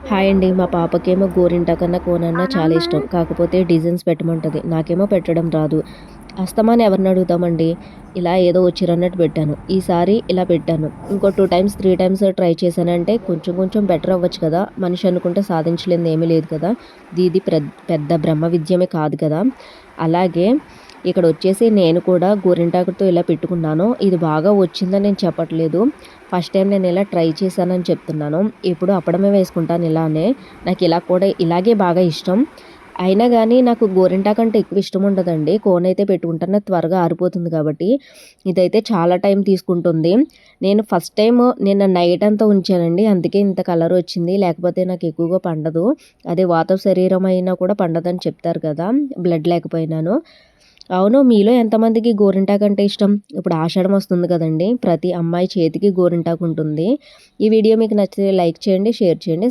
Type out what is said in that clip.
Hi అండి. మా పాపకేమో గోరింటాకన్నా, కోనన్నా చాలా ఇష్టం. కాకపోతే డిజైన్స్ పెట్టమంటది. నాకేమో పెట్టడం రాదు. అస్తమానం ఎవరిని అడుగుతామండి. ఇలా ఏదో వచ్చిరన్నట్టు పెట్టాను. ఈసారి ఇలా పెట్టాను. ఇంకో 2 టైమ్స్, 3 టైమ్స్ ట్రై చేశానంటే కొంచెం కొంచెం బెటర్ అవ్వచ్చు కదా! మనిషి అనుకుంటే సాధించలేనిది ఏమీ లేదు కదా! ఇది పెద్ద బ్రహ్మ విద్యమే కాదు కదా! అలాగే ఇక్కడొచ్చేసి నేను కూడా గోరింటాకుతో ఇలా పెట్టుకున్నాను. ఇది బాగా వచ్చిందని నేను చెప్పట్లేదు. ఫస్ట్ టైం నేను ఇలా ట్రై చేశానని చెప్తున్నాను. ఎప్పుడు అప్పడమే వేసుకుంటాను ఇలానే. నాకు ఇలా కూడా ఇలాగే బాగా ఇష్టం. అయినా గానీ నాకు గోరింటాకంటే ఎక్కువ ఇష్టం ఉండదండి. కోనైతే పెట్టుకుంటాను. అది త్వరగా ఆరిపోతుంది కాబట్టి. ఇదైతే చాలా టైం తీసుకుంటుంది. నేను ఫస్ట్ టైము నిన్న నైట్ అంతా ఉంచానండి. అందుకే ఇంత కలర్ వచ్చింది. లేకపోతే నాకు ఎక్కువగా పండదు. అదే వాత శరీరం అయినా కూడా పండదని చెప్తారు కదా! బ్లడ్ లేకపోయినాను. అవును. మీలో ఎంతమందికి గోరింటాకంటే ఇష్టం? ఇప్పుడు ఆషాఢం వస్తుంది కదండీ! ప్రతి అమ్మాయి చేతికి గోరింటాకు ఉంటుంది. ఈ వీడియో మీకు నచ్చితే లైక్ చేయండి, షేర్ చేయండి.